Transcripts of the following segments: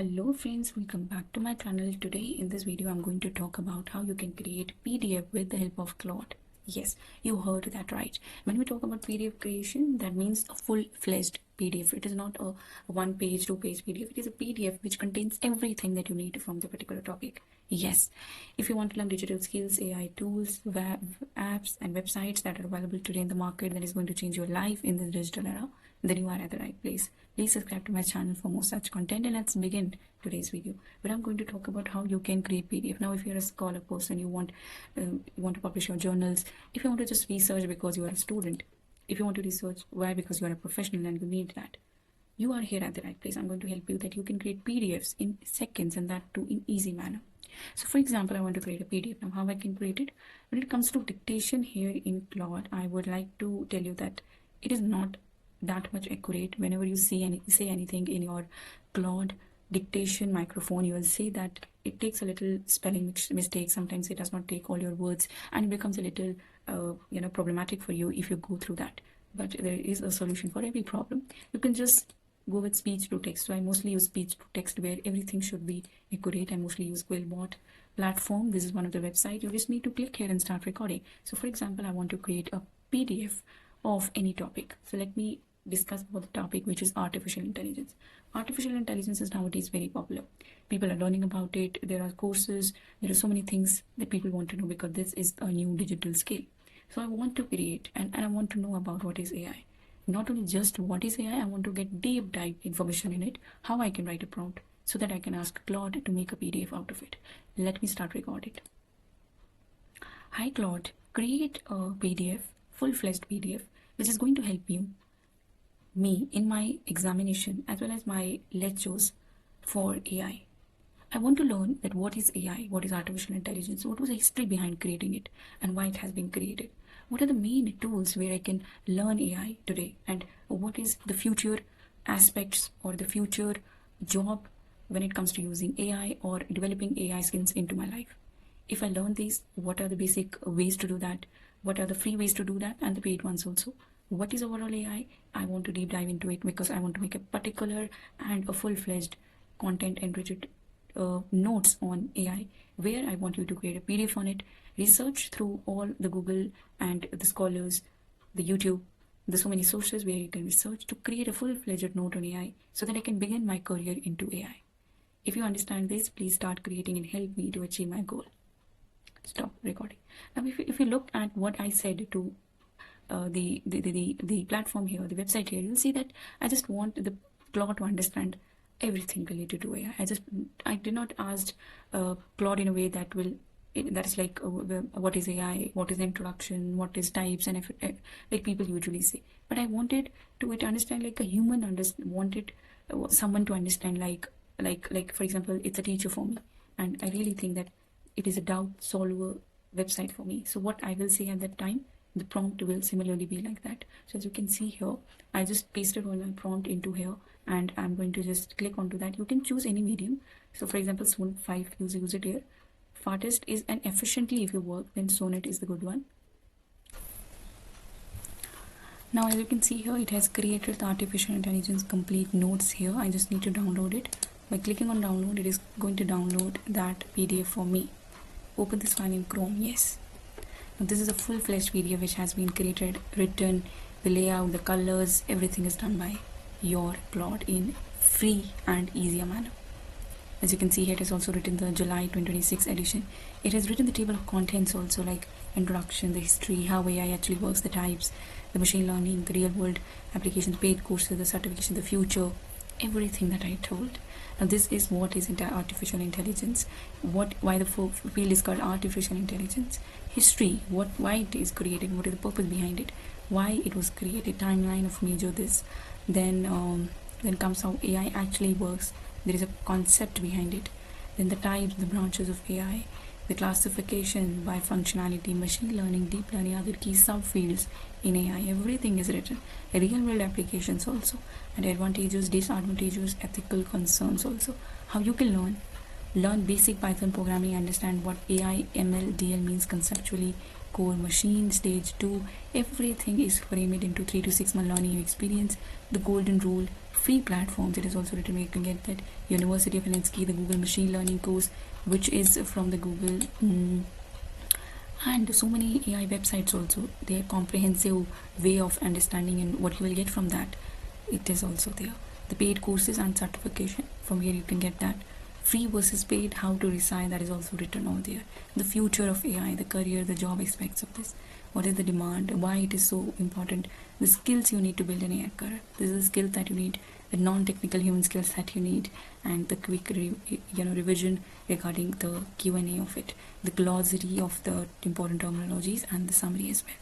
Hello friends, welcome back to my channel. Today in this video I'm going to talk about how you can create PDF with the help of Claude. Yes, you heard that right. When we talk about PDF creation, that means a full-fledged PDF. It is not a one page, two page PDF. It is a PDF which contains everything that you need from the particular topic. Yes, if you want to learn digital skills, AI tools, web apps and websites that are available today in the market that is going to change your life in this digital era, then you are at the right place. Please subscribe to my channel for more such content, and let's begin today's video where I'm going to talk about how you can create PDF. Now if you're a scholar person, you want to publish your journals, if you want to just research because you are a student, if you want to research why because you are a professional and you need that, you are here at the right place. I'm going to help you that you can create PDFs in seconds, and that too in easy manner. So for example, I want to create a PDF. Now how I can create it? When it comes to dictation here in Claude, I would like to tell you that it is not that much accurate. Whenever you say anything in your Claude dictation microphone, you will say that it takes a little spelling mistake. Sometimes it does not take all your words, and it becomes a little problematic for you if you go through that. But there is a solution for every problem. You can just go with speech to text. So I mostly use speech to text, where everything should be accurate. I mostly use Quillbot platform. This is one of the websites. You just need to click here and start recording. So for example, I want to create a PDF of any topic. So let me discuss about the topic, which is artificial intelligence. Artificial intelligence is nowadays very popular. People are learning about it. There are courses. There are so many things that people want to know because this is a new digital skill. So I want to create and I want to know about what is AI. Not only just what is AI, I want to get deep dive information in it, how I can write a prompt so that I can ask Claude to make a PDF out of it. Let me start recording. Hi Claude, create a PDF, full-fledged PDF, which is going to help me in my examination as well as my lectures for AI. I want to learn that what is AI, what is artificial intelligence, what was the history behind creating it, and why it has been created. What are the main tools where I can learn AI today, and what is the future aspects or the future job when it comes to using AI or developing AI skills into my life. If I learn these, what are the basic ways to do that? What are the free ways to do that, and the paid ones also? What is overall AI? I want to deep dive into it because I want to make a particular and a full-fledged content enriched notes on AI, where I want you to create a PDF on it, research through all the Google and the scholars, the YouTube, there's so many sources where you can research to create a full-fledged note on AI so that I can begin my career into AI. If you understand this, please start creating and help me to achieve my goal. Stop recording. Now if you look at what I said to the platform here, the website here, you'll see that I just want the Claude to understand everything related to AI. I did not ask Claude in a way that is like what is AI, what is the introduction, what is types, and like people usually say. But I wanted it to understand like a human wanted someone to understand like for example, it's a teacher for me, and I really think that it is a doubt solver website for me. So what I will say at that time, the prompt will similarly be like that. So as you can see here, I just pasted all my prompt into here, and I'm going to just click onto that. You can choose any medium. So for example, Sonnet 5, use it here. Fastest is and efficiently if you work, then Sonnet is the good one. Now as you can see here, it has created the artificial intelligence complete notes here. I just need to download it. By clicking on download, it is going to download that PDF for me. Open this file in Chrome. Yes. Now this is a full-fledged PDF which has been created, written, the layout, the colors, everything is done by your Claude in free and easier manner. As you can see here, it is also written the July 2026 edition. It has written the table of contents also, like introduction, the history, how AI actually works, the types, the machine learning, the real world applications, paid courses, the certification, the future, everything that I told. Now this is what is artificial intelligence, why the field is called artificial intelligence, history, why it is created, what is the purpose behind it, why it was created, timeline of major this, then comes how AI actually works. There is a concept behind it, then the types, the branches of AI, the classification by functionality, machine learning, deep learning, other key subfields in AI, everything is written. Real world applications also, and advantages, disadvantages, ethical concerns also. How you can learn basic Python programming, understand what AI, ML, DL means conceptually, core machine, stage 2, everything is framed into 3 to 6 month learning experience. The golden rule, free platforms, it is also written where you can get that University of Helsinki, the Google machine learning course, which is from the Google. And so many AI websites also, their comprehensive way of understanding and what you will get from that, it is also there. The paid courses and certification, from here you can get that. Free versus paid, how to decide, that is also written over there. The future of AI, the career, the job aspects of this, what is the demand, why it is so important, the skills you need to build an AI career, this is a skill that you need, the non-technical human skills that you need, and the quick revision regarding the Q&A of it, the glossary of the important terminologies, and the summary as well,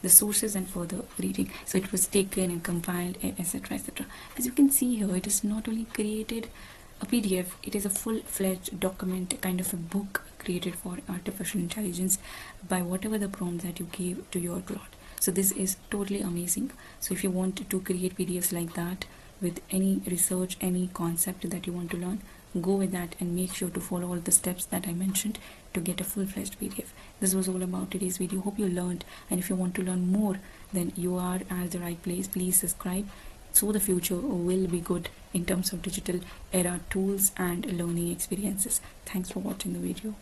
the sources and further reading. So it was taken and compiled, etc, etc. As you can see here, it is not only created a PDF, it is a full-fledged document, kind of a book created for artificial intelligence by whatever the prompts that you gave to your Claude. So this is totally amazing. So if you want to create PDFs like that with any research, any concept that you want to learn, go with that and make sure to follow all the steps that I mentioned to get a full-fledged PDF. This was all about today's video. Hope you learned, and if you want to learn more, then you are at the right place. Please subscribe, so the future will be good in terms of digital era tools and learning experiences. Thanks for watching the video.